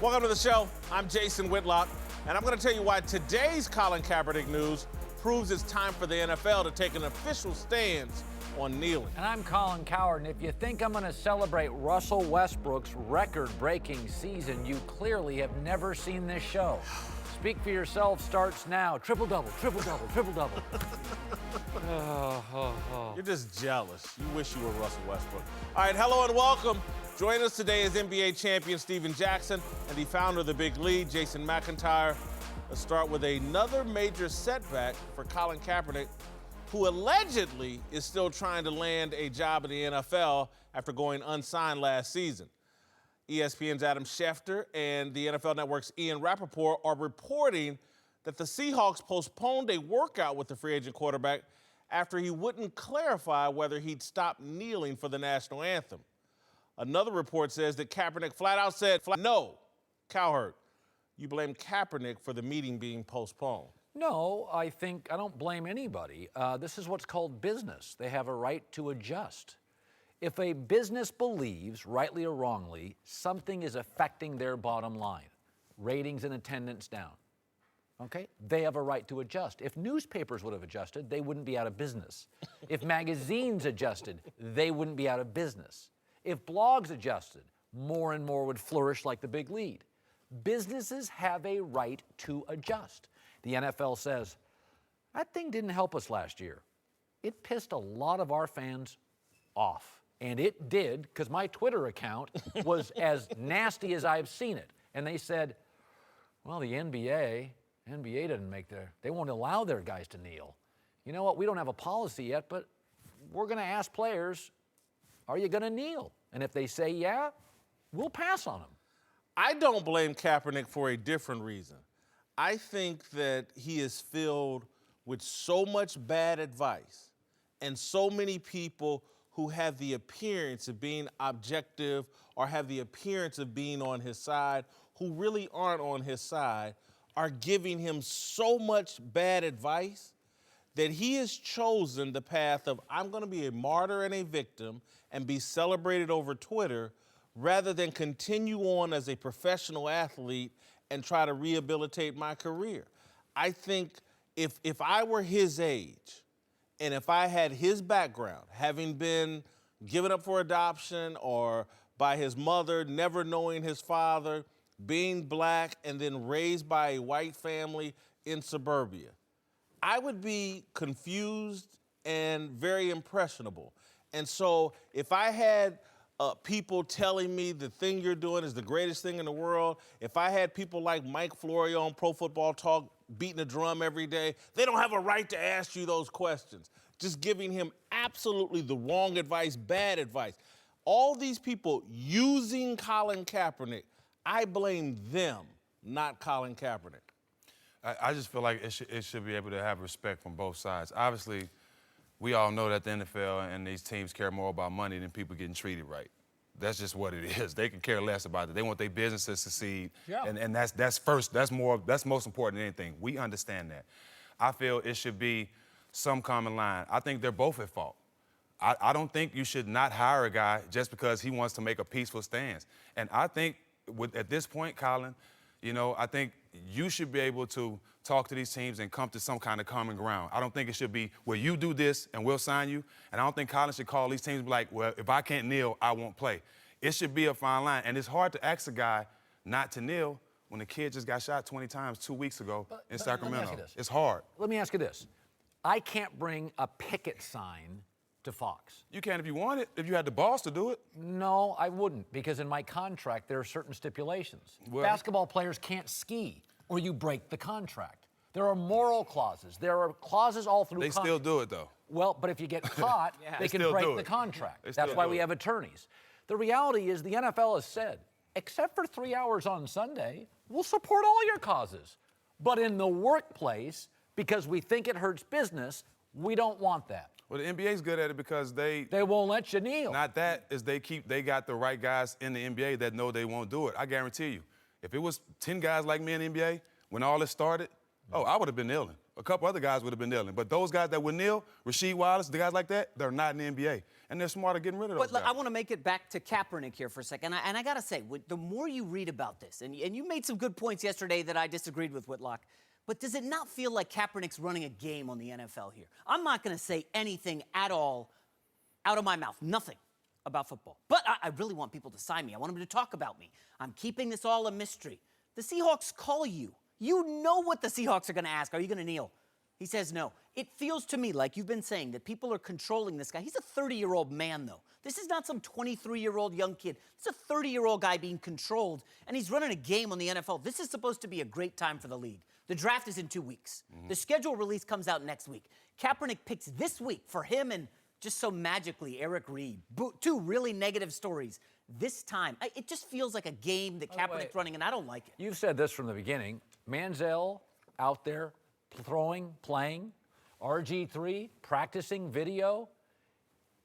Welcome to the show. I'm Jason Whitlock, and I'm going to tell you why today's Colin Kaepernick news proves it's time for the NFL to take an official stance on kneeling. And I'm Colin Cowherd, and if you think I'm going to celebrate Russell Westbrook's record-breaking season, you clearly have never seen this show. Speak for yourself starts now. Triple-double, triple-double, triple-double. You're just jealous. You wish you were Russell Westbrook. All right, hello and welcome. Joining us today is NBA champion Stephen Jackson and the founder of the Big Lead, Jason McIntyre. Let's start with another major setback for Colin Kaepernick, who allegedly is still trying to land a job in the NFL after going unsigned last season. ESPN's Adam Schefter and the NFL Network's Ian Rappaport are reporting that the Seahawks postponed a workout with the free agent quarterback after he wouldn't clarify whether he'd stop kneeling for the national anthem. Another report says that Kaepernick flat out said, no. Cowherd, you blame Kaepernick for the meeting being postponed. No, I don't blame anybody. This is what's called business. They have a right to adjust. If a business believes, rightly or wrongly, something is affecting their bottom line, ratings and attendance down, okay, they have a right to adjust. If newspapers would have adjusted, they wouldn't be out of business. If magazines adjusted, they wouldn't be out of business. If blogs adjusted, more and more would flourish like the Big Lead. Businesses have a right to adjust. The NFL says, that thing didn't help us last year. It pissed a lot of our fans off. And it did, because my Twitter account was as nasty as I've seen it. And they said, well, the NBA doesn't they won't allow their guys to kneel. You know what, we don't have a policy yet, but we're gonna ask players, are you gonna kneel? And if they say yeah, we'll pass on them. I don't blame Kaepernick for a different reason. I think that he is filled with so much bad advice and so many people who have the appearance of being objective or have the appearance of being on his side, who really aren't on his side, are giving him so much bad advice that he has chosen the path of, I'm gonna be a martyr and a victim and be celebrated over Twitter rather than continue on as a professional athlete and try to rehabilitate my career. I think if I were his age and if I had his background, having been given up for adoption or by his mother, never knowing his father, being black and then raised by a white family in suburbia, I would be confused and very impressionable. And so if I had people telling me the thing you're doing is the greatest thing in the world, if I had people like Mike Florio on Pro Football Talk beating a drum every day, they don't have a right to ask you those questions. Just giving him absolutely the wrong advice, bad advice. All these people using Colin Kaepernick, I blame them, not Colin Kaepernick. I just feel like it should be able to have respect from both sides. Obviously, we all know that the NFL and these teams care more about money than people getting treated right. That's just what it is. They can care less about it. They want their business to succeed, yeah. and that's first. That's most important than anything. We understand that. I feel it should be some common line. I think they're both at fault. I don't think you should not hire a guy just because he wants to make a peaceful stance. And I think at this point, Colin, you know, I think you should be able to talk to these teams and come to some kind of common ground. I don't think it should be, well, you do this and we'll sign you. And I don't think Colin should call these teams and be like, well, if I can't kneel, I won't play. It should be a fine line. And it's hard to ask a guy not to kneel when the kid just got shot 20 times 2 weeks ago in Sacramento. Let me ask you this. It's hard. Let me ask you this. I can't bring a picket sign to Fox. You can if you want it, if you had the balls to do it. No, I wouldn't, because in my contract, there are certain stipulations. Well, basketball players can't ski, or you break the contract. There are moral clauses. There are clauses all through They still do it, though. Well, but if you get caught, they can break the contract. That's why we have attorneys. The reality is the NFL has said, except for 3 hours on Sunday, we'll support all your causes. But in the workplace, because we think it hurts business, we don't want that. Well, the NBA's good at it because they won't let you kneel. Not that, is they got the right guys in the NBA that know they won't do it. I guarantee you. If it was 10 guys like me in the NBA, when all this started, oh, I would have been kneeling. A couple other guys would have been kneeling. But those guys that would kneel, Rasheed Wallace, the guys like that, they're not in the NBA. And they're smarter getting rid of those But guys. I want to make it back to Kaepernick here for a second. And I got to say, the more you read about this, and you made some good points yesterday that I disagreed with, Whitlock, but does it not feel like Kaepernick's running a game on the NFL here? I'm not going to say anything at all out of my mouth, nothing about football. But I really want people to sign me. I want them to talk about me. I'm keeping this all a mystery. The Seahawks call you. You know what the Seahawks are going to ask. Are you going to kneel? He says no. It feels to me like you've been saying that people are controlling this guy. He's a 30-year-old man, though. This is not some 23-year-old young kid. This is a 30-year-old guy being controlled, and he's running a game on the NFL. This is supposed to be a great time for the league. The draft is in 2 weeks. The schedule release comes out next week. Kaepernick picks this week for him and just so magically Eric Reed. Two really negative stories. This time, it just feels like a game that Kaepernick's running, and I don't like it. You've said this from the beginning. Manziel out there throwing, playing, RG3 practicing video.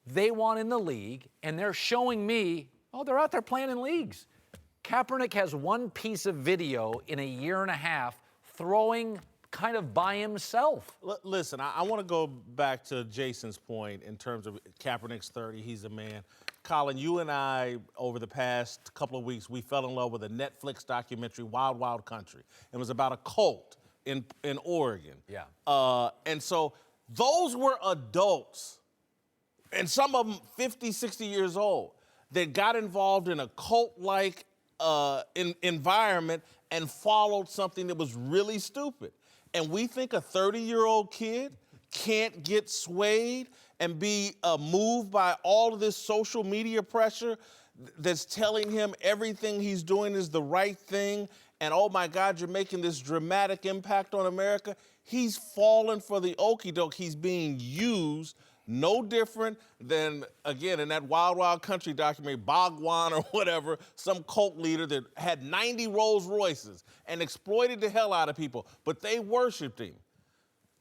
They want in the league, and they're showing me, oh, they're out there playing in leagues. Kaepernick has one piece of video in a year and a half throwing kind of by himself. Listen, I want to go back to Jason's point in terms of Kaepernick's 30, he's a man. Colin, you and I, over the past couple of weeks, we fell in love with a Netflix documentary, Wild Wild Country. It was about a cult in Oregon. Yeah. And so those were adults, and some of them 50, 60 years old, that got involved in a cult-like environment and followed something that was really stupid. And we think a 30-year-old kid can't get swayed and be moved by all of this social media pressure that's telling him everything he's doing is the right thing, and oh my God, you're making this dramatic impact on America. He's fallen for the okie doke. He's being used no different than, again, in that Wild Wild Country documentary, Bhagwan or whatever, some cult leader that had 90 Rolls Royces and exploited the hell out of people, but they worshiped him.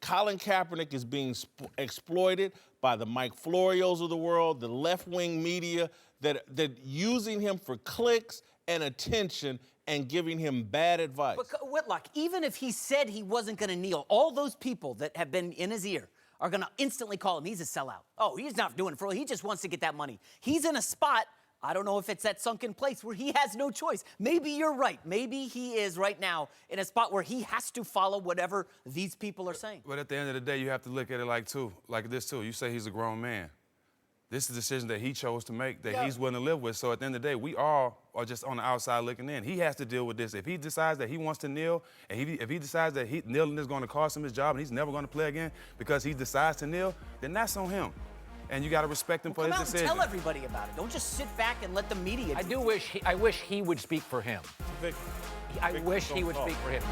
Colin Kaepernick is being exploited by the Mike Florios of the world, the left-wing media that using him for clicks and attention and giving him bad advice. But Whitlock, even if he said he wasn't going to kneel, all those people that have been in his ear are going to instantly call him, he's a sellout. Oh, he's not doing it for, he just wants to get that money. He's in a spot, I don't know if it's that sunken place where he has no choice. Maybe you're right. Maybe he is right now in a spot where he has to follow whatever these people are saying. But at the end of the day, you have to look at it like this too. You say he's a grown man. This is a decision that he chose to make, that he's willing to live with. So at the end of the day, we all are just on the outside looking in. He has to deal with this. If he decides that he wants to kneel, and if he decides that kneeling is going to cost him his job and he's never going to play again because he decides to kneel, then that's on him. And you got to respect him for his decision. Come out and tell everybody about it. Don't just sit back and let the media. I wish he would speak for him. I wish he would speak for him.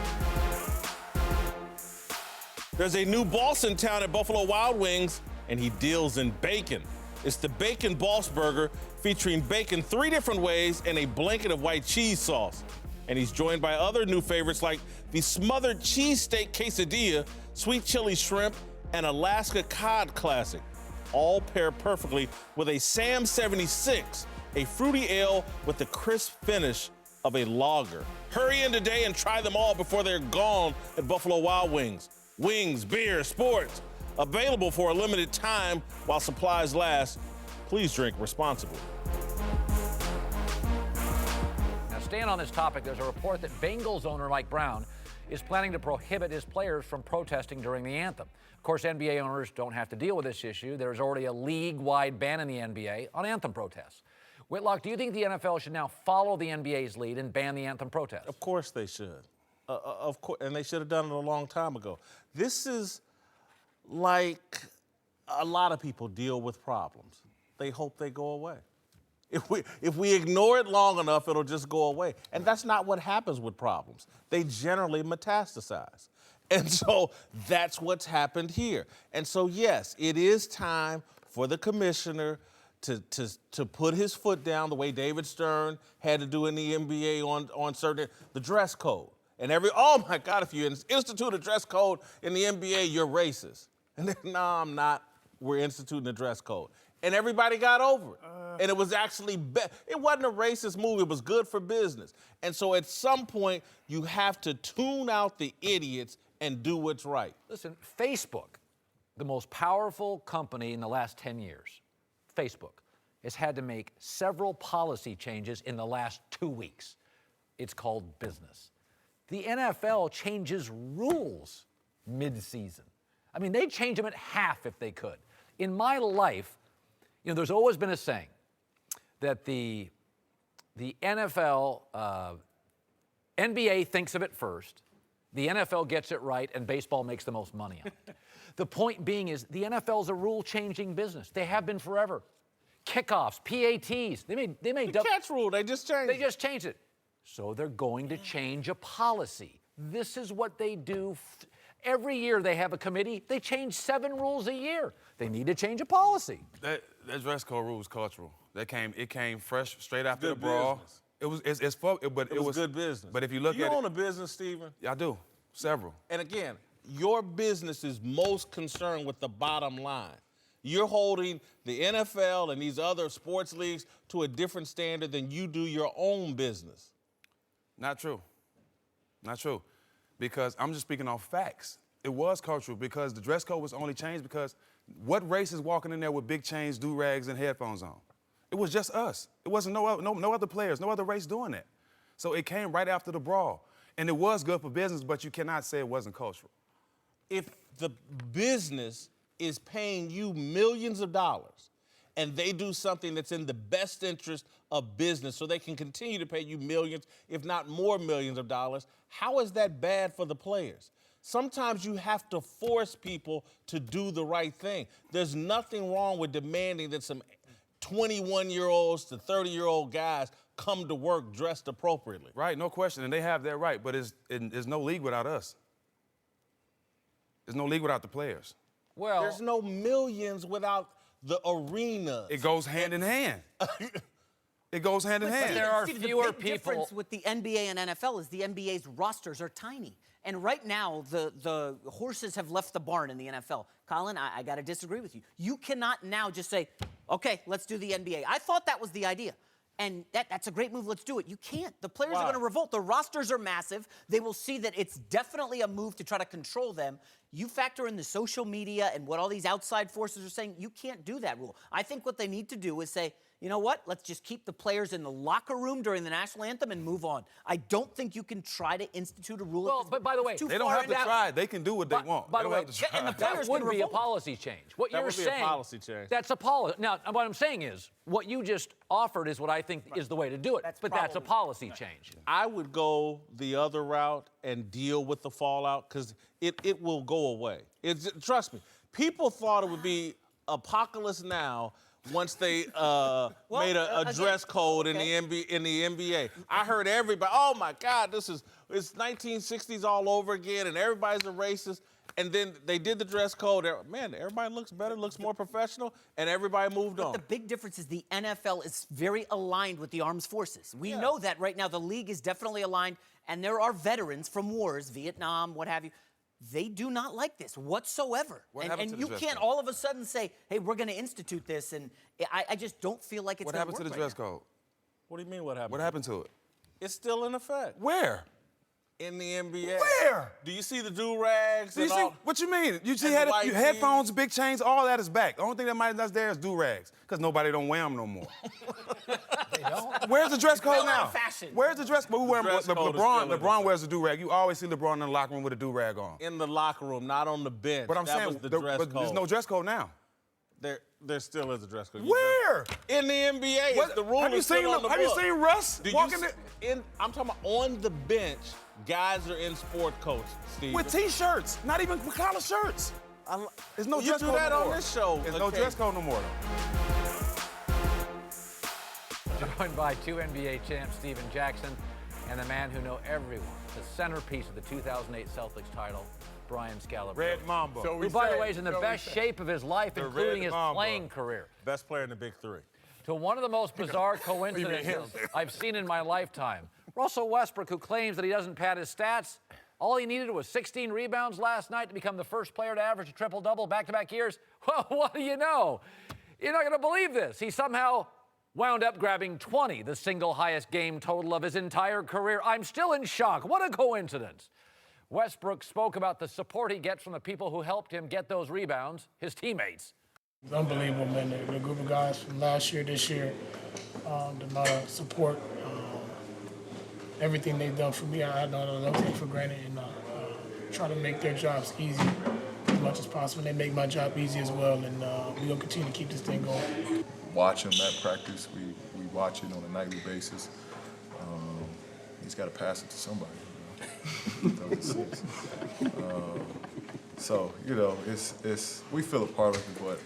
There's a new boss in town at Buffalo Wild Wings, and he deals in bacon. It's the Bacon Boss Burger, featuring bacon 3 different ways and a blanket of white cheese sauce. And he's joined by other new favorites like the smothered cheesesteak quesadilla, sweet chili shrimp, and Alaska cod classic. All pair perfectly with a Sam 76, a fruity ale with the crisp finish of a lager. Hurry in today and try them all before they're gone at Buffalo Wild Wings. Wings, beer, sports. Available for a limited time while supplies last. Please drink responsibly. Now, staying on this topic, there's a report that Bengals owner Mike Brown is planning to prohibit his players from protesting during the anthem. Of course, NBA owners don't have to deal with this issue. There's already a league-wide ban in the NBA on anthem protests. Whitlock, do you think the NFL should now follow the NBA's lead and ban the anthem protests? Of course they should. Of course, and they should have done it a long time ago. This is like a lot of people deal with problems. They hope they go away. If we ignore it long enough, it'll just go away. And that's not what happens with problems. They generally metastasize. And so that's what's happened here. And so, yes, it is time for the commissioner to put his foot down the way David Stern had to do in the NBA on certain, the dress code. And oh my God, if you institute a dress code in the NBA, you're racist. And then, no, I'm not. We're instituting a dress code. And everybody got over it. And it was actually, it wasn't a racist move. It was good for business. And so at some point, you have to tune out the idiots and do what's right. Listen, Facebook, the most powerful company in the last 10 years, Facebook, has had to make several policy changes in the last 2 weeks. It's called business. The NFL changes rules mid-season. I mean, they'd change them at half if they could. In my life, there's always been a saying that the NFL, NBA thinks of it first, the NFL gets it right, and baseball makes the most money on it. The point being is the NFL's a rule-changing business. They have been forever. Kickoffs, PATs, they made The catch rule, they just changed They just changed it. So they're going to change a policy. This is what they do. Every year they have a committee. They change 7 rules a year. They need to change a policy. That dress code rule was cultural. It came fresh straight after the Good brawl. business. It was good business. But if you look you at own it, a business, Stephen? yeah, I do. Several. And again, your business is most concerned with the bottom line. You're holding the NFL and these other sports leagues to a different standard than you do your own business. Not true. Not true. Because I'm just speaking off facts. It was cultural because the dress code was only changed because what race is walking in there with big chains, do-rags, and headphones on? It was just us. It wasn't no other players, no other race doing that. So it came right after the brawl. And it was good for business, but you cannot say it wasn't cultural. If the business is paying you millions of dollars and they do something that's in the best interest of business so they can continue to pay you millions, if not more millions of dollars, how is that bad for the players? Sometimes you have to force people to do the right thing. There's nothing wrong with demanding that some 21-year-olds to 30-year-old guys come to work dressed appropriately. Right, no question, and they have that right, but there's no league without us. There's no league without the players. Well, There's no millions without the arenas. It goes hand in hand. It goes hand in hand. there are Steve, fewer the big difference with the NBA and NFL is the NBA's rosters are tiny. And right now, the horses have left the barn in the NFL. Colin, I got to disagree with you. You cannot now just say, okay, let's do the NBA. I thought that was the idea. And that's a great move. Let's do it. You can't. The players are going to revolt. The rosters are massive. They will see that it's definitely a move to try to control them. You factor in the social media and what all these outside forces are saying. You can't do that rule. I think what they need to do is say, you know what? Let's just keep the players in the locker room during the national anthem and move on. I don't think you can try to institute a rule. Well, but by the way, They don't have to try. They can do what they want. By They the don't way, have to try. and the that players would can be a revolt. policy change. What That you're would be a saying, policy change. that's a policy. Now, what I'm saying is, what you just offered is what I think is the way to do it. That's a policy change. I would go the other route and deal with the fallout because it will go away. Trust me. People thought it would be apocalypse now once they made a dress code in the NBA. I heard everybody, oh my God, it's 1960s all over again, and everybody's a racist. And then they did the dress code. Man, everybody looks better, looks more professional, and everybody moved on. The big difference is the NFL is very aligned with the armed forces. We know that right now. The league is definitely aligned, and there are veterans from wars, Vietnam, what have you. They do not like this whatsoever. happened to And the you dress can't code? all of a sudden say, hey, we're going to institute this. And I just don't feel like it's What going happened to the work dress right code? What do you mean what happened? What happened to it? It's still in effect Where? in the NBA. Where? Do you see the do-rags Do you and see, all? what you mean? You see And the white headphones, big chains, all that is back. The only thing that's there is do-rags, because nobody don't wear them no more. They don't. Where's the dress code fell out now? of fashion. Where's the dress code? We wear dress code is still in LeBron wears a do-rag. You always see LeBron in the locker room with a do-rag on. In the locker room, not on the bench. But I'm that saying, was the dress but code. there's no dress code now. There still is a dress code. Where? In the NBA, What- it's the rule have you is still seen on the Have you book. seen Russ Do you walking see- I'm talking about on the bench, guys are in sport coats, Steve. with T-shirts, not even with collar shirts? There's no You dress do code that no on more. this show, There's no okay. dress code no more, though. Joined by 2 NBA champs, Steven Jackson, and the man who know everyone, the centerpiece of the 2008 Celtics title, Brian Scalabrine. Red Mamba. Who, by the way, is in the best shape of his life, The including Red his Mamba. playing career. Best player in the Big Three. To one of the most bizarre coincidences I've seen in my lifetime. Russell Westbrook, who claims that he doesn't pad his stats, all he needed was 16 rebounds last night to become the first player to average a triple-double back-to-back years. Well, what do you know? You're not going to believe this. He somehow wound up grabbing 20, the single highest game total of his entire career. I'm still in shock. What a coincidence. Westbrook spoke about the support he gets from the people who helped him get those rebounds, his teammates. It's unbelievable, man. The group of guys from last year, this year, the amount of support, everything they've done for me, I don't take for granted, and try to make their jobs easy as much as possible. They make my job easy as well, and we're going to continue to keep this thing going. Watch him at practice. We watch it on a nightly basis. He's got to pass it to somebody. So, you know, it's we feel a part of it, but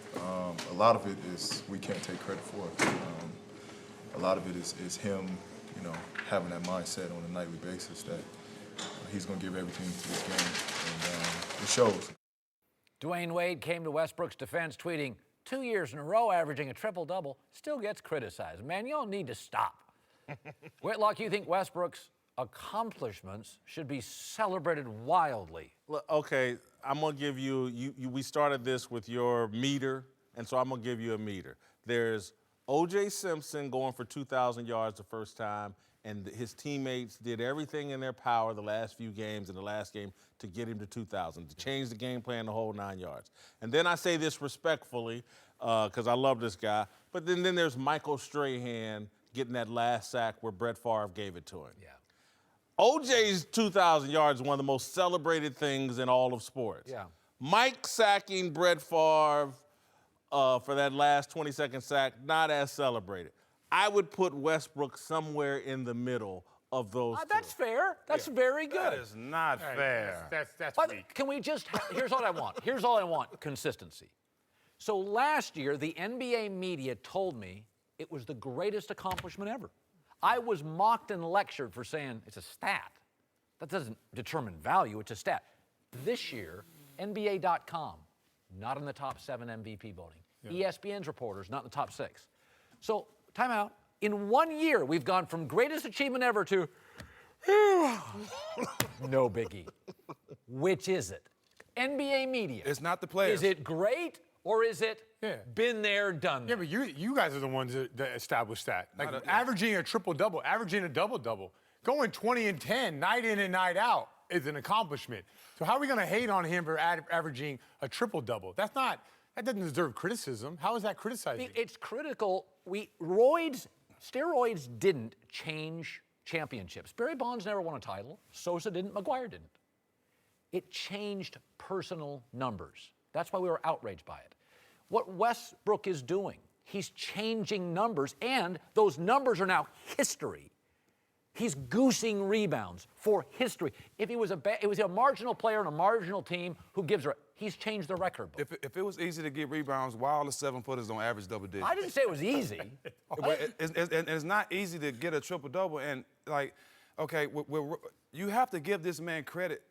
a lot of it is we can't take credit for it. A lot of it is him, you know, having that mindset on a nightly basis that he's going to give everything to this game, and it shows. Dwayne Wade came to Westbrook's defense, tweeting, 2 years in a row averaging a triple-double, still gets criticized. Man, y'all need to stop. Whitlock, you think Westbrook's accomplishments should be celebrated wildly? Look, okay, I'm gonna give you, we started this with your meter, and so I'm gonna give you a meter. There's O.J. Simpson going for 2,000 yards the first time, and his teammates did everything in their power the last few games and the last game to get him to 2,000, to change the game plan the whole 9 yards. And then I say this respectfully, because I love this guy, but then there's Michael Strahan getting that last sack where Brett Favre gave it to him. Yeah. OJ's 2,000 yards is one of the most celebrated things in all of sports. Yeah. Mike sacking Brett Favre for that last 20-second sack, not as celebrated. I would put Westbrook somewhere in the middle of those two. That's fair. That's very good. That is not fair. That's But weak. can we just, here's what I want. Here's all I want, consistency. So last year, the NBA media told me it was the greatest accomplishment ever. I was mocked and lectured for saying it's a stat. That doesn't determine value, it's a stat. This year, NBA.com, not in the top 7 MVP voting. Yeah. ESPN's reporters, not in the top 6. So, time out. In 1 year, we've gone from greatest achievement ever to no biggie. Which is it? NBA media. It's not the players. Is it great or is it been there, done Yeah, that? but you guys are the ones that established that. Like averaging a triple-double, averaging a double-double, going 20 and 10 night in and night out is an accomplishment. So how are we going to hate on him for averaging a triple-double? That doesn't deserve criticism. How is that criticizing? It's critical. Steroids didn't change championships. Barry Bonds never won a title. Sosa didn't. McGuire didn't. It changed personal numbers. That's why we were outraged by it. What Westbrook is doing, he's changing numbers, and those numbers are now history. He's goosing rebounds for history. If he was a marginal player on a marginal team who he's changed the record book. If it was easy to get rebounds, why all the 7-footers don't average double digits? I didn't say it was easy. It's not easy to get a triple-double, and like, okay, you have to give this man credit.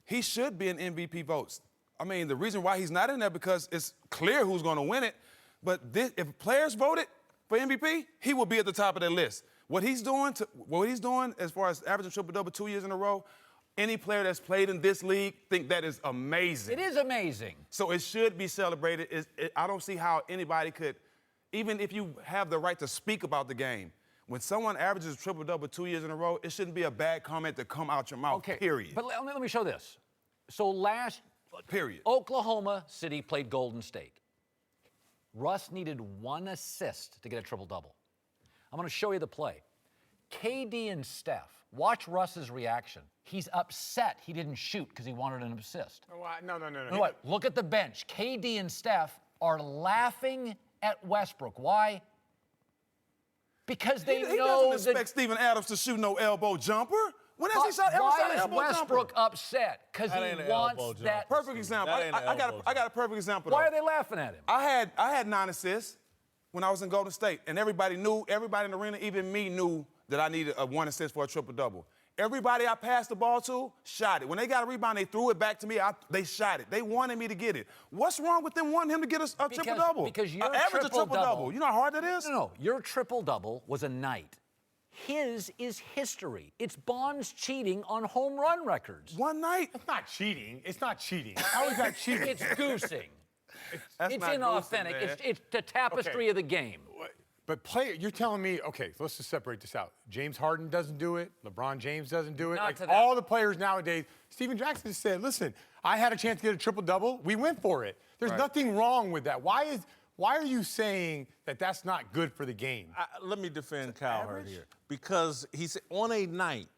He should be in MVP votes. I mean, the reason why he's not in there because it's clear who's going to win it. But if players voted for MVP, he will be at the top of their list. What he's doing as far as averaging triple-double 2 years in a row, any player that's played in this league think that is amazing. It is amazing. So it should be celebrated. I don't see how anybody could, even if you have the right to speak about the game, when someone averages a triple-double 2 years in a row, it shouldn't be a bad comment to come out your mouth, period. But let me show this. So Period. Oklahoma City played Golden State. Russ needed 1 assist to get a triple-double. I'm going to show you the play. KD and Steph, watch Russ's reaction. He's upset he didn't shoot because he wanted an assist. No. What? Look at the bench. KD and Steph are laughing at Westbrook. Why? Because they know he doesn't expect Steven Adams to shoot no elbow jumper. When has he ever shot Why an is elbow Westbrook jumper? upset? Because That ain't he an elbow wants jumper. that. Perfect example. I got a perfect example. Why though. are they laughing at him? I had 9 assists when I was in Golden State, and everybody in the arena, even me, knew that I needed a 1 assist for a triple-double. Everybody I passed the ball to shot it. When they got a rebound, they threw it back to me. They shot it. They wanted me to get it. What's wrong with them wanting him to get a triple-double? Because your average a triple-double. triple-double. You know how hard that is? No. Your triple-double was a night. His is history. It's Bonds cheating on home run records. One night. It's not cheating. It's not cheating. How is that cheating? It's goosing. That's It's not inauthentic. goosing, man. It's the tapestry of the game. But you're telling me, okay, let's just separate this out. James Harden doesn't do it. LeBron James doesn't do it. Not Like to that. all the players nowadays. Steven Jackson said, listen, I had a chance to get a triple-double. We went for it. There's nothing wrong with that. Why are you saying that that's not good for the game? Let me defend Cowherd here. Because he's on a night.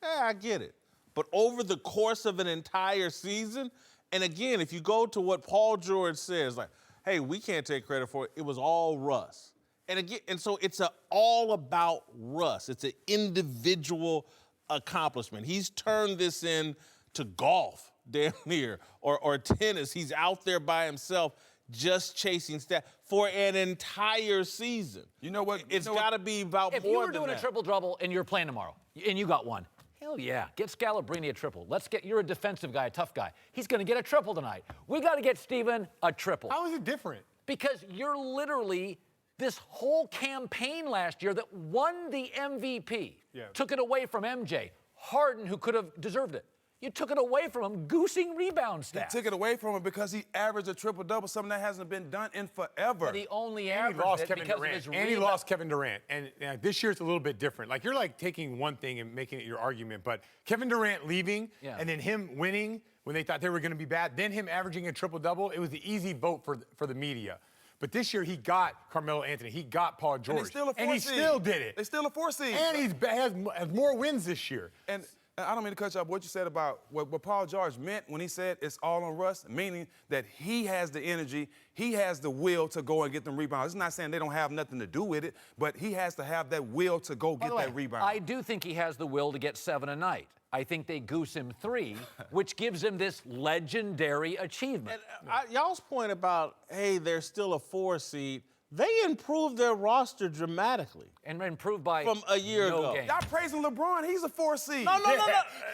I get it. But over the course of an entire season, and again, if you go to what Paul George says, like, hey, we can't take credit for it. It was all Russ. And so it's all about Russ. It's an individual accomplishment. He's turned this into golf, damn near, or tennis. He's out there by himself just chasing stats for an entire season. You know what? It's got to be about If more you were than doing that. a triple-double and you're playing tomorrow, and you got one, hell yeah, get Scalabrine a triple. You're a defensive guy, a tough guy. He's going to get a triple tonight. We got to get Steven a triple. How is it different? Because you're literally this whole campaign last year that won the MVP, took it away from MJ, Harden, who could have deserved it. You took it away from him, goosing rebound stats. He took it away from him because he averaged a triple-double, something that hasn't been done in forever. But he only And he averaged lost it Kevin because Durant. of his And he lost Kevin Durant. And this year it's a little bit different. Like, you're like taking one thing and making it your argument. But Kevin Durant leaving and then him winning when they thought they were going to be bad, then him averaging a triple-double, it was the easy vote for the media. But this year he got Carmelo Anthony. He got Paul George. And he's still a 4 And he seed. still did it. They're still a 4 seed. And he has more wins this year. And I don't mean to cut you off, what you said about what Paul George meant when he said it's all on Russ, meaning that he has the energy, he has the will to go and get them rebounds. It's not saying they don't have nothing to do with it, but he has to have that will to go get that rebound. I do think he has the will to get 7 a night. I think they goose him 3, which gives him this legendary achievement. And y'all's point about, hey, they're still a 4 seed, they improved their roster dramatically. And improved by from a year ago. game. Y'all praising LeBron, he's a 4 seed. No.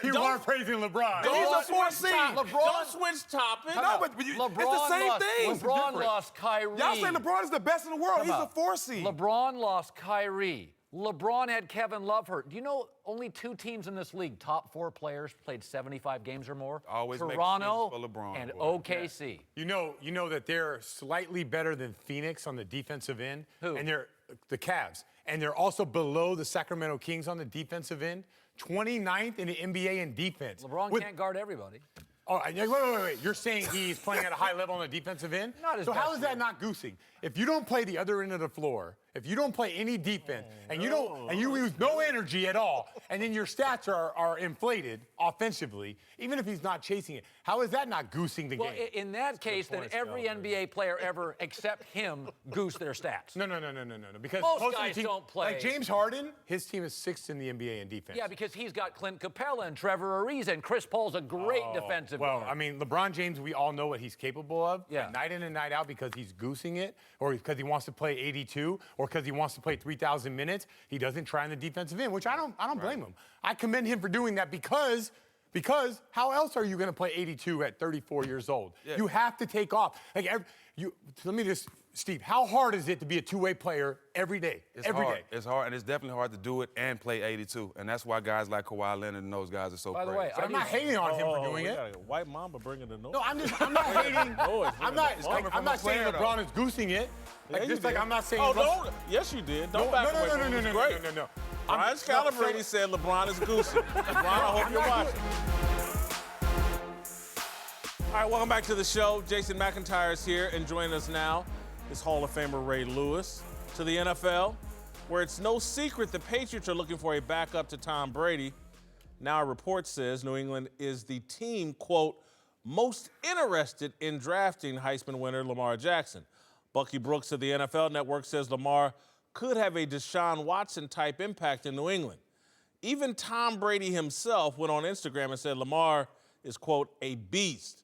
You are praising LeBron. He's a 4 seed. Don't switch topics. No, but it's the same thing. LeBron lost Kyrie. Y'all say LeBron is the best in the world. He's a 4 seed. LeBron lost Kyrie. LeBron had Kevin Love hurt. Do you know only 2 teams in this league, top 4 players, played 75 games or more? Always make Toronto excuses for LeBron, and boy. OKC. You know that they're slightly better than Phoenix on the defensive end. Who? And they're the Cavs. And they're also below the Sacramento Kings on the defensive end. 29th in the NBA in defense. LeBron can't guard everybody. Oh, wait. You're saying he's playing at a high level on the defensive end? Not his So how best is that year. not goosing? If you don't play the other end of the floor, if you don't play any defense, and you use no energy at all, and then your stats are inflated offensively, even if he's not chasing it, how is that not goosing the Well, game? in that case, then every NBA player ever except him goose their stats. No. Because Most of the guys team- don't play. Like James Harden, his team is 6th in the NBA in defense. Yeah, because he's got Clint Capella and Trevor Ariza, and Chris Paul's a great defensive Well, guard. I mean, LeBron James, we all know what he's capable of. Yeah. But night in and night out, because he's goosing it, or because he wants to play 82, or because he wants to play 3,000 minutes, he doesn't try on the defensive end, which I don't blame him. I commend him for doing that because how else are you going to play 82 at 34 years old? Yeah. You have to take off. Steve, how hard is it to be a two-way player every day? Every day. It's hard, and it's definitely hard to do it and play 82. And that's why guys like Kawhi Leonard and those guys are so By the praised. way, I'm not hating on him for doing we it. got a white mama bringing the noise. No, I'm not hating. I'm not saying player, though. LeBron is goosing it. Yeah, you Just like did. I'm not saying. Oh, LeBron- don't. Yes, you did. Don't back away from it. It was great. no. Brian Scalabrine said LeBron is goosing. LeBron, I hope you're watching. All right, welcome back to the show. Jason McIntyre is here, and joining us now is Hall of Famer Ray Lewis. To the NFL, where it's no secret the Patriots are looking for a backup to Tom Brady. Now a report says New England is the team, quote, most interested in drafting Heisman winner Lamar Jackson. Bucky Brooks of the NFL Network says Lamar could have a Deshaun Watson-type impact in New England. Even Tom Brady himself went on Instagram and said Lamar is, quote, a beast.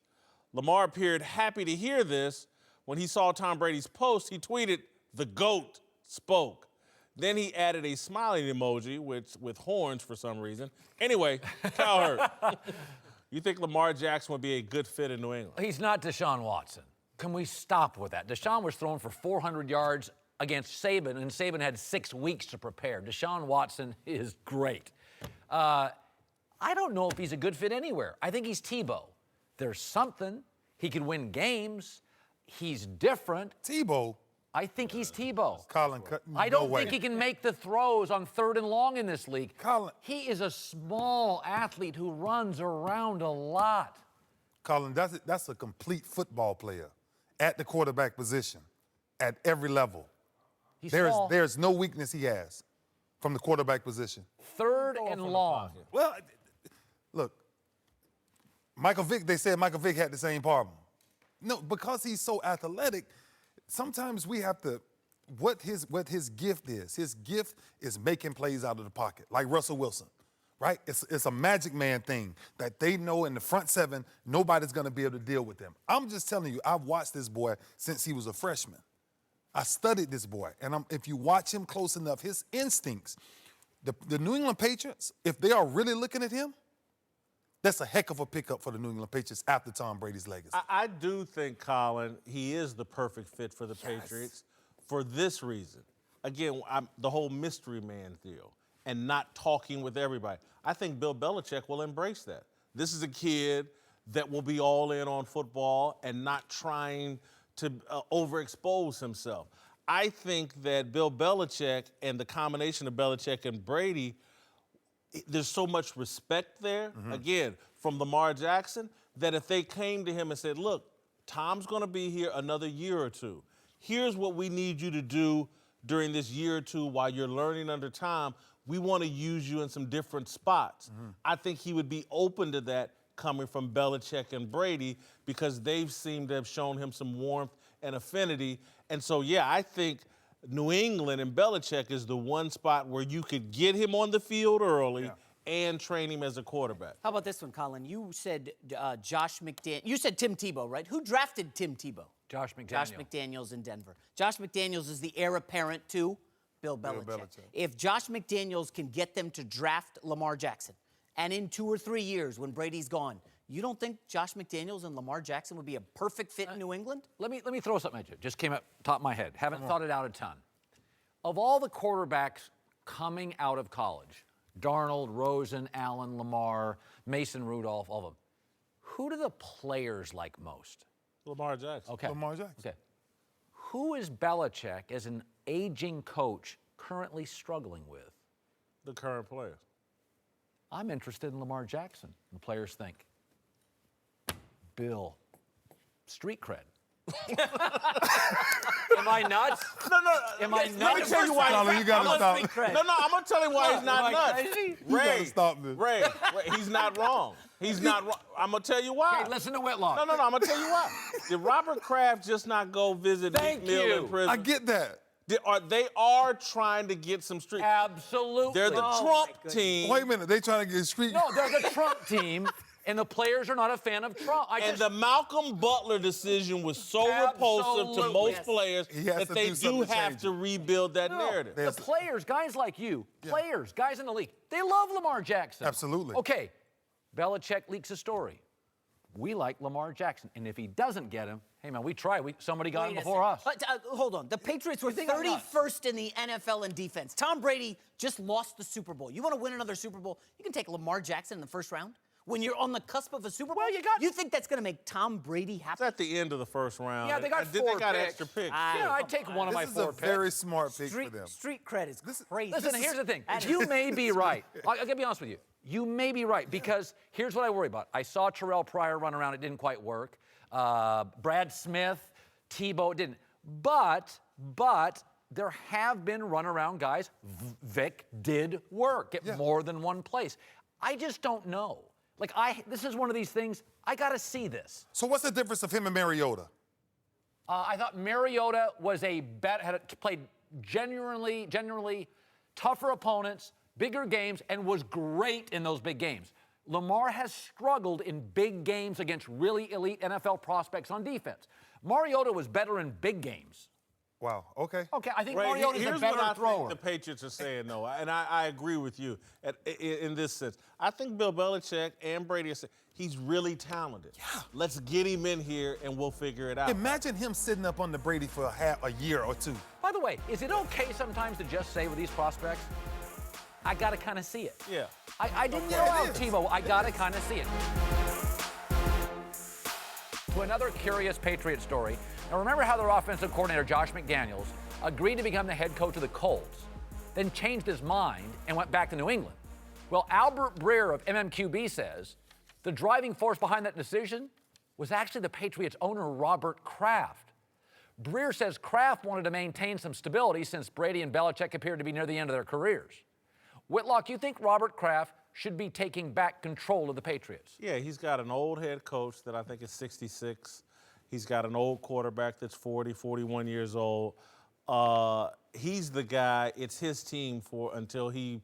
Lamar appeared happy to hear this. When he saw Tom Brady's post, he tweeted, "The GOAT spoke." Then he added a smiling emoji, with horns for some reason. Anyway, Cowherd, you think Lamar Jackson would be a good fit in New England? He's not Deshaun Watson. Can we stop with that? Deshaun was throwing for 400 yards against Saban, and Saban had 6 weeks to prepare. Deshaun Watson is great. I don't know if he's a good fit anywhere. I think he's Tebow. There's something. He can win games. He's different. Tebow, I think he's Tebow. Colin, I don't think he can make the throws on 3rd and long in this league. Colin. He is a small athlete who runs around a lot. Colin, that's a complete football player at the quarterback position, at every level. He's small. There's no weakness he has from the quarterback position. 3rd and long. Well, look, they said Michael Vick had the same problem. No, because he's so athletic, sometimes we have to, what his gift is. His gift is making plays out of the pocket, like Russell Wilson, right? It's a magic man thing that they know in the front 7, nobody's going to be able to deal with them. I'm just telling you, I've watched this boy since he was a freshman. I studied this boy, and if you watch him close enough, his instincts, the New England Patriots, if they are really looking at him, that's a heck of a pickup for the New England Patriots after Tom Brady's legacy. I do think, Colin, he is the perfect fit for the Patriots for this reason. Again, the whole mystery man deal and not talking with everybody. I think Bill Belichick will embrace that. This is a kid that will be all in on football and not trying to overexpose himself. I think that Bill Belichick and the combination of Belichick and Brady, there's so much respect there, again, from Lamar Jackson, that if they came to him and said, look, Tom's going to be here another year or two. Here's what we need you to do during this year or two while you're learning under Tom. We want to use you in some different spots. I think he would be open to that coming from Belichick and Brady because they've seemed to have shown him some warmth and affinity. And so, yeah, I think New England and Belichick is the one spot where you could get him on the field early and train him as a quarterback. How about this one, Colin? You said Josh McDaniels. You said Tim Tebow, right? Who drafted Tim Tebow? Josh McDaniels. Josh McDaniels in Denver. Josh McDaniels is the heir apparent to Bill Belichick. If Josh McDaniels can get them to draft Lamar Jackson, and in 2 or 3 years when Brady's gone, you don't think Josh McDaniels and Lamar Jackson would be a perfect fit in New England? Let me throw something at you. Just came up top of my head. Haven't thought it out a ton. Of all the quarterbacks coming out of college, Darnold, Rosen, Allen, Lamar, Mason Rudolph, all of them, who do the players like most? Lamar Jackson. Okay. Lamar Jackson. Okay. Who is Belichick, as an aging coach, currently struggling with? The current players. I'm interested in Lamar Jackson. The players think, Bill, street cred. Am I nuts? No. Am I Let me nuts? tell you why. Colin, you gotta stop. No, I'm gonna tell you why he's not Am I nuts. crazy? gotta stop this. Ray, he's not wrong. He's not wrong. I'm gonna tell you why. Hey, listen to Whitlock. No, I'm gonna tell you why. Did Robert Kraft just not go visit Thank Meek Mill you. in prison? I get that. They are trying to get some street. Absolutely. They're the Trump team. Wait a minute, they trying to get street. No, they're the Trump team, and the players are not a fan of Trump. And the Malcolm Butler decision was so repulsive to most Yes. players He has that to they do something do to have change to rebuild that narrative. The players, guys like you, guys in the league, they love Lamar Jackson. Absolutely. Okay, Belichick leaks a story. We like Lamar Jackson, and if he doesn't get him, hey man, we tried. Somebody got him before us. But, hold on. The Patriots were 31st in the NFL in defense. Tom Brady just lost the Super Bowl. You want to win another Super Bowl? You can take Lamar Jackson in the first round. When you're on the cusp of a Super Bowl, you think that's going to make Tom Brady happy? It's at the end of the first round. Yeah, they got They 4 got picks. extra picks. Yeah, I'd take one of my This 4 is a picks. very smart pick for them. Street cred is crazy. Listen, here's the thing. You may be right. I'm going to be honest with you. You may be right because here's what I worry about. I saw Terrell Pryor run around. It didn't quite work. Brad Smith, Tebow, it didn't. But there have been runaround guys. Vic did work, get more than one place. I just don't know. This is one of these things, I got to see this. So what's the difference of him and Mariota? I thought Mariota was played genuinely tougher opponents, bigger games, and was great in those big games. Lamar has struggled in big games against really elite NFL prospects on defense. Mariota was better in big games. Wow, okay. Okay, I think Ray, Mariota's a here's better what I thrower. think the Patriots are saying, though, and I agree with you in this sense. I think Bill Belichick and Brady are saying, he's really talented. Yeah. Let's get him in here, and we'll figure it out. Imagine him sitting up on the Brady for a year or two. By the way, is it okay sometimes to just say with these prospects, I got to kind of see it? Yeah. I didn't know out Tebow. I got to kind of see it. to another curious Patriot story. Now, remember how their offensive coordinator, Josh McDaniels, agreed to become the head coach of the Colts, then changed his mind and went back to New England? Well, Albert Breer of MMQB says the driving force behind that decision was actually the Patriots owner, Robert Kraft. Breer says Kraft wanted to maintain some stability since Brady and Belichick appeared to be near the end of their careers. Whitlock, you think Robert Kraft should be taking back control of the Patriots? Yeah, he's got an old head coach that I think is 66. He's got an old quarterback that's 40, 41 years old. He's the guy, it's his team for until he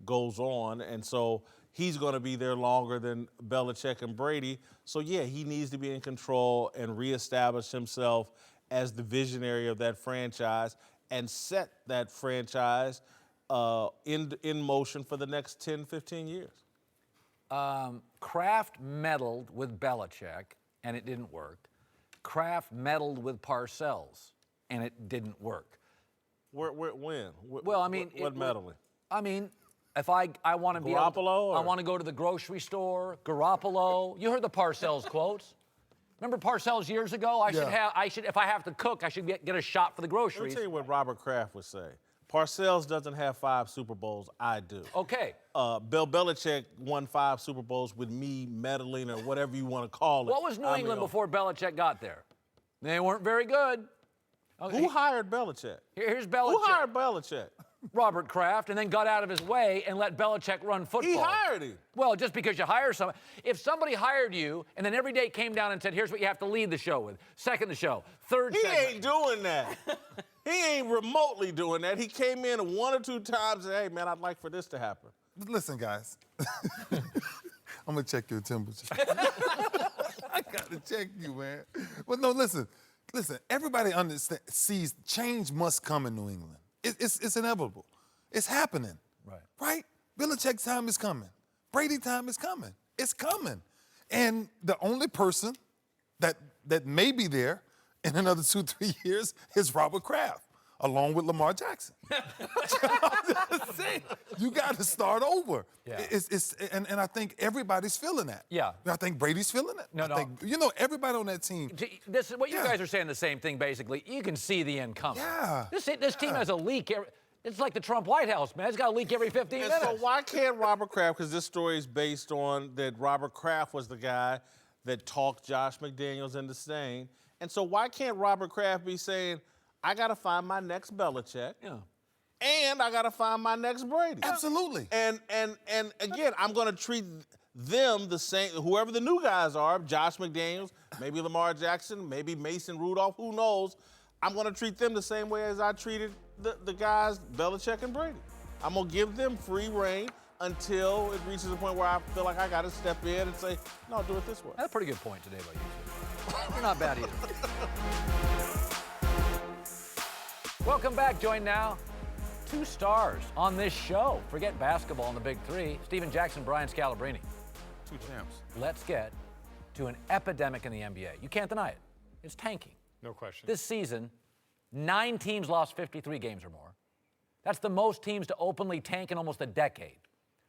goes on, and so he's going to be there longer than Belichick and Brady. So, yeah, he needs to be in control and reestablish himself as the visionary of that franchise and set that franchise in motion for the next 10, 15 years. Kraft meddled with Belichick, and it didn't work. Kraft meddled with Parcells, and it didn't work. When? Well, I mean, what meddling? I mean, if I want to be Garoppolo, I want to go to the grocery store. Garoppolo. You heard the Parcells quotes. Remember Parcells years ago? If I have to cook, I should get a shot for the Let me groceries. tell you what Robert Kraft would say. Parcells doesn't have 5 Super Bowls. I do. Okay. Bill Belichick won 5 Super Bowls with me meddling or whatever you want to call it. What was New England before Belichick got there? They weren't very good. Okay. Who hired Belichick? Here's Belichick. Who hired Belichick? Robert Kraft, and then got out of his way and let Belichick run football. He hired him. Well, just because you hire someone. If somebody hired you and then every day came down and said, here's what you have to lead the show with, second the show, third He segment. ain't doing that. He ain't remotely doing that. He came in 1 or 2 times and, hey, man, I'd like for this to happen. Listen, guys. I'm going to check your temperature. I got to check you, man. But no, listen, everybody sees change must come in New England. It's inevitable. It's happening. Right? Belichick's time is coming. Brady time is coming. It's coming. And the only person that may be there in another 2-3 years is Robert Kraft, along with Lamar Jackson. I'm just saying, you got to start over. Yeah. And I think everybody's feeling that. Yeah. I think Brady's feeling it. No. Everybody on that team. This is what you guys are saying the same thing, basically. You can see the end coming. Yeah. This team has a leak. It's like the Trump White House, man. It's got a leak every 15 And minutes. so why can't Robert Kraft, because this story is based on that Robert Kraft was the guy that talked Josh McDaniels into staying. And so why can't Robert Kraft be saying, I got to find my next Belichick, and I got to find my next Brady? Absolutely. And again, I'm going to treat them the same, whoever the new guys are, Josh McDaniels, maybe Lamar Jackson, maybe Mason Rudolph, who knows. I'm going to treat them the same way as I treated the guys, Belichick and Brady. I'm going to give them free reign until it reaches a point where I feel like I got to step in and say, no, do it this way. That's a pretty good point today by you two. You're not bad either. Welcome back. Joined now 2 stars on this show. Forget basketball and the big 3. Steven Jackson, Brian Scalabrine. 2 champs. Let's get to an epidemic in the NBA. You can't deny it. It's tanking. No question. This season, 9 teams lost 53 games or more. That's the most teams to openly tank in almost a decade.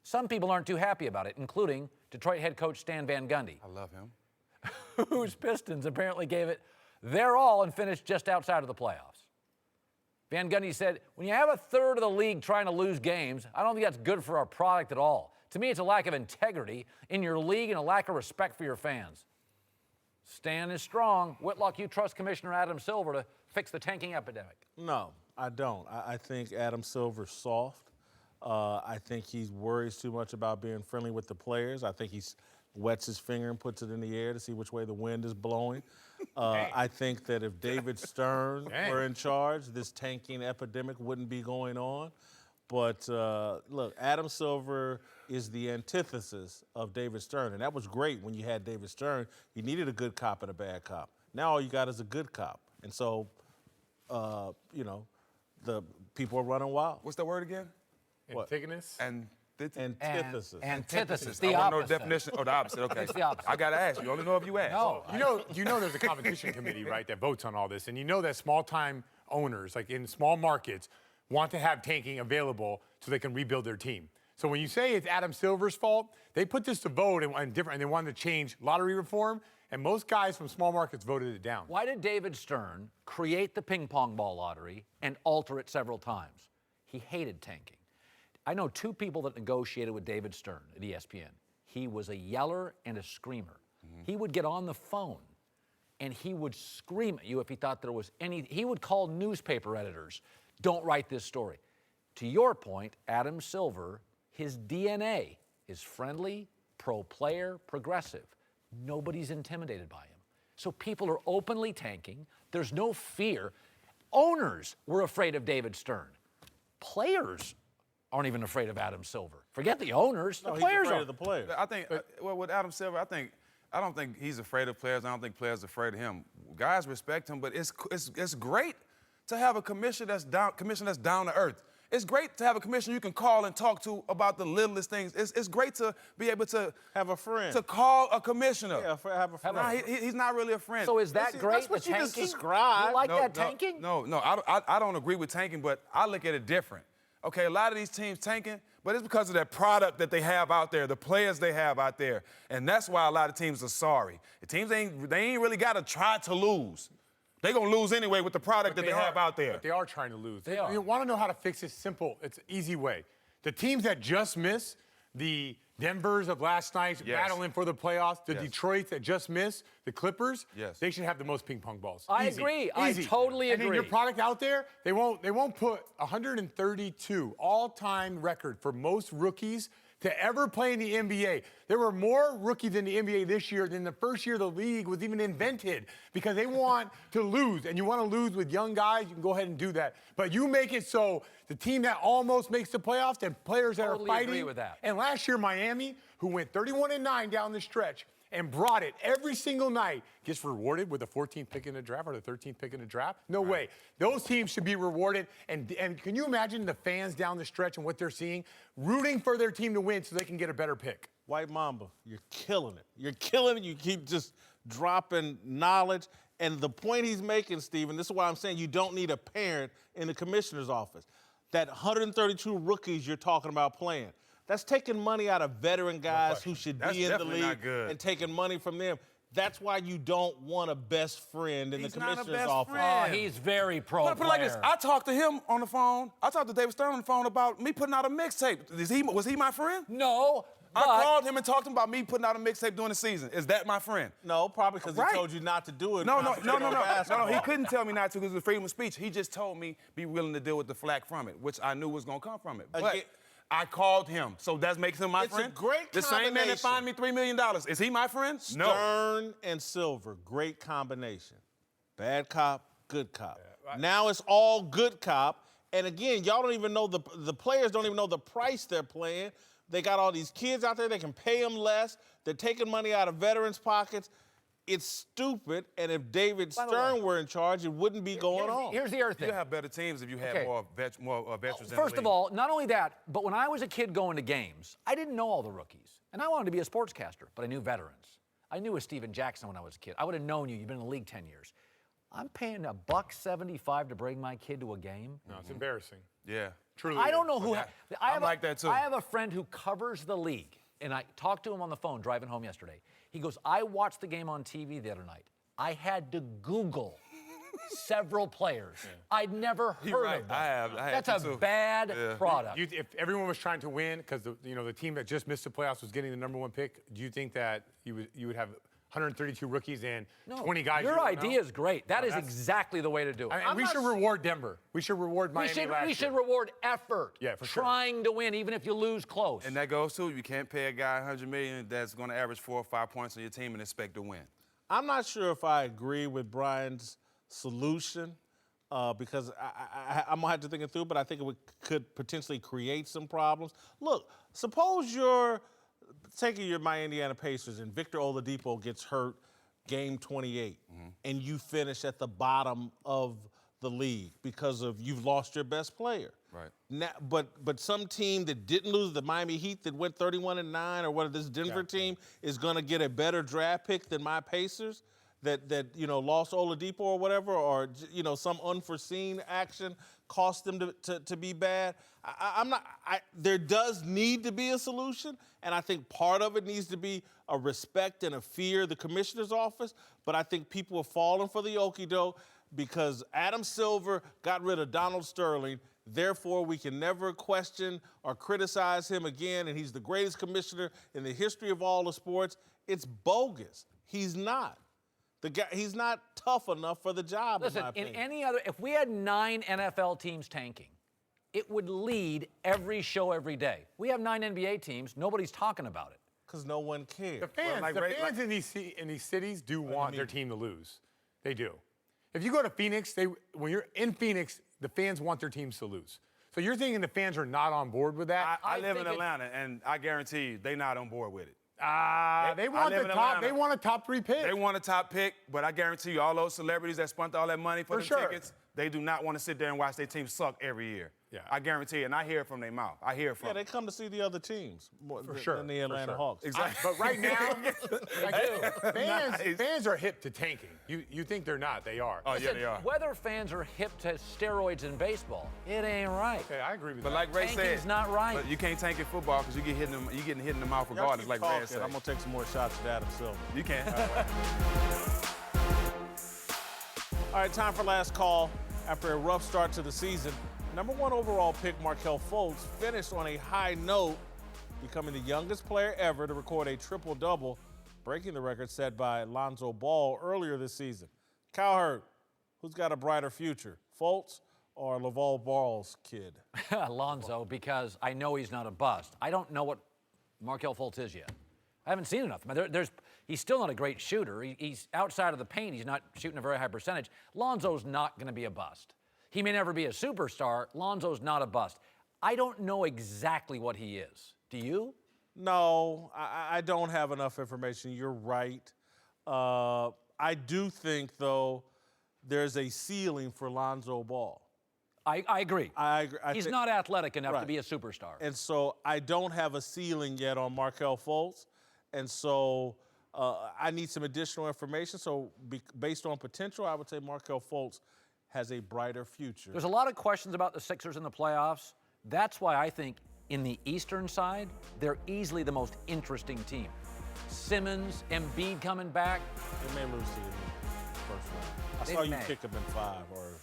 Some people aren't too happy about it, including Detroit head coach Stan Van Gundy, I love him. whose Pistons apparently gave it their all and finished just outside of the playoffs. Van Gundy said, when you have a third of the league trying to lose games, I don't think that's good for our product at all. To me, it's a lack of integrity in your league and a lack of respect for your fans. Stan is strong. Whitlock, you trust Commissioner Adam Silver to fix the tanking epidemic? No, I don't. I think Adam Silver's soft. I think he worries too much about being friendly with the players. I think he wets his finger and puts it in the air to see which way the wind is blowing. I think that if David Stern were in charge, this tanking epidemic wouldn't be going on. But look, Adam Silver is the antithesis of David Stern. And that was great when you had David Stern. You needed a good cop and a bad cop. Now all you got is a good cop. And so, the people are running wild. What's that word again? Antigonus? Antithesis. Antithesis, I the want to know the opposite. definition. Oh, the opposite. Okay. It's the opposite. I got to ask. You only know if you ask. No. You know there's a competition committee, right, that votes on all this. And you know that small-time owners, like in small markets, want to have tanking available so they can rebuild their team. So when you say it's Adam Silver's fault, they put this to vote and they wanted to change lottery reform, and most guys from small markets voted it down. Why did David Stern create the ping pong ball lottery and alter it several times? He hated tanking. I know 2 people that negotiated with David Stern at ESPN. He was a yeller and a screamer. He would get on the phone and he would scream at you if he thought there was he would call newspaper editors, don't write this story. To your point, Adam Silver, his DNA is friendly, pro-player, progressive. Nobody's intimidated by him. So people are openly tanking. There's no fear. Owners were afraid of David Stern. Players aren't even afraid of Adam Silver. Forget the owners. The No, players he's afraid are. of the players. I think, well, with Adam Silver, I don't think he's afraid of players. I don't think players are afraid of him. Guys respect him, but it's great to have a commissioner that's down to earth. It's great to have a commissioner you can call and talk to about the littlest things. It's great to be able to Have a friend. to call a commissioner. Yeah, have a friend. Nah, he's not really a friend. So is that That's great? what the you just tanking? described. You like that tanking? No, I don't agree with tanking, but I look at it different. Okay, a lot of these teams tanking, but it's because of that product that they have out there, the players they have out there, and that's why a lot of teams are sorry. The teams ain't really got to try to lose. They're gonna lose anyway with the product that they have out there. But they are trying to lose. They are. You want to know how to fix it? Simple. It's an easy way. The teams that just miss, the Denvers of last night battling for the playoffs, the Detroits that just missed, the Clippers, they should have the most ping pong balls. I Easy. agree. I Easy. totally And then agree. your product out there, they won't put 132 all-time record for most rookies to ever play in the NBA. There were more rookies in the NBA this year than the first year the league was even invented because they want to lose. And you want to lose with young guys, you can go ahead and do that. But you make it so the team that almost makes the playoffs and players that Totally are fighting. agree with that. And last year, Miami, who went 31-9 down the stretch and brought it every single night, gets rewarded with the 14th pick in the draft or the 13th pick in the draft? No way. Those teams should be rewarded. And can you imagine the fans down the stretch and what they're seeing, rooting for their team to win so they can get a better pick? White Mamba, you're killing it. You're killing it. You keep just dropping knowledge. And the point he's making, Stephen, this is why I'm saying you don't need a parent in the commissioner's office. That 132 rookies you're talking about playing, that's taking money out of veteran guys who should That's be in the definitely league not good. and taking money from them. That's why you don't want a best friend in He's the not a commissioner's best office. friend. Oh, he's very pro Put it like this. I talked to him on the phone. I talked to David Stern on the phone about me putting out a mixtape. Was he my friend? No, I but called him and talked to him about me putting out a mixtape during the season. Is that my friend? No, probably because Right. he told you not to do it. No. concentrating on basketball. He couldn't tell me not to because it was freedom of speech. He just told me be willing to deal with the flack from it, which I knew was going to come from it. But Again- I called him, so that makes him my It's a friend. great The same man that combination. fined me $3 million. Is he my friend? No. Stern and Silver, great combination. Bad cop, good cop. Now it's all good cop. And again, y'all don't even know the players don't even know the price they're playing. They got all these kids out there. They can pay them less. They're taking money out of veterans' pockets. It's stupid. And if David Stern were in charge, it wouldn't be going on. Here's the other thing. You have better teams if you had Okay. more veterans in the First of league. all, not only that, but when I was a kid going to games, I didn't know all the rookies. And I wanted to be a sportscaster, but I knew veterans. I knew a Steven Jackson when I was a kid. I would have known you. You've been in the league 10 years. I'm paying $1.75 to bring my kid to a game. No, it's embarrassing. Yeah. Truly. I don't know who. I'm like that too. I have a friend who covers the league, and I talked to him on the phone driving home yesterday. He goes, I watched the game on TV the other night. I had to Google several players. I'd never heard of them. I have That's to a too. bad product. If everyone was trying to win, because the team that just missed the playoffs was getting the #1 pick, do you think that you would have 132 rookies and 20 guys? Your you don't idea know? is great. That is that's- exactly the way to do it. And we should reward Denver. We should reward Miami last we year. should reward effort. Yeah, for sure. Trying to win, even if you lose close. And that goes too. You can't pay a guy $100 million that's going to average 4 or 5 points on your team and expect to win. I'm not sure if I agree with Brian's solution because I'm going to have to think it through, but I think it could potentially create some problems. Look, suppose you're taking your My Indiana Pacers and Victor Oladipo gets hurt game 28 and you finish at the bottom of the league because of you've lost your best player. Right. Now, but some team that didn't lose, the Miami Heat that went 31-9, or what this Denver team is going to get a better draft pick than my Pacers. that lost Oladipo or whatever, or some unforeseen action cost them to be bad. There does need to be a solution, and I think part of it needs to be a respect and a fear of the commissioner's office. But I think people have fallen for the okie-doke because Adam Silver got rid of Donald Sterling. Therefore, we can never question or criticize him again, and he's the greatest commissioner in the history of all the sports. It's bogus. He's not. He's not tough enough for the job. Listen, in any other, if we had 9 NFL teams tanking, it would lead every show every day. We have 9 NBA teams. Nobody's talking about it. Because no one cares. The fans in these cities do want their team to lose. They do. If you go to Phoenix, when you're in Phoenix, the fans want their teams to lose. So you're thinking the fans are not on board with that? I live in Atlanta, and I guarantee you they're not on board with it. They want the top. They want a top 3 pick. They want a top pick, but I guarantee you, all those celebrities that spent all that money for the tickets, they do not want to sit there and watch their team suck every year. Yeah. I guarantee you, and I hear it from their mouth. I hear it from they come to see the other teams more sure, than the Atlanta Hawks. Exactly. But right now, fans are hip to tanking. You think they're not? They are. Oh, yeah, they are. Whether fans are hip to steroids in baseball, it ain't right. Okay, I agree with But that. like Ray Tanking's said, not right. But you can't tank in football because you getting hit in the mouth regardless, like Ray said. I'm going to take some more shots at Adam Silver. You can. All right, time for last call. After a rough start to the season, number 1 overall pick Markelle Fultz finished on a high note, becoming the youngest player ever to record a triple-double, breaking the record set by Lonzo Ball earlier this season. Cowherd, who's got a brighter future, Fultz or LaVar Ball's kid? Lonzo, because I know he's not a bust. I don't know what Markelle Fultz is yet. I haven't seen enough. He's still not a great shooter. He's outside of the paint. He's not shooting a very high percentage. Lonzo's not going to be a bust. He may never be a superstar. Lonzo's not a bust. I don't know exactly what he is. Do you? No, I don't have enough information. You're right. I do think, though, there's a ceiling for Lonzo Ball. I agree. I agree. He's not athletic enough to be a superstar. And so I don't have a ceiling yet on Markelle Fultz. And so I need some additional information. So based on potential, I would say Markelle Fultz has a brighter future. There's a lot of questions about the Sixers in the playoffs. That's why I think in the Eastern side, they're easily the most interesting team. Simmons, Embiid coming back. They may lose to the first round. I saw you kick them in 5 or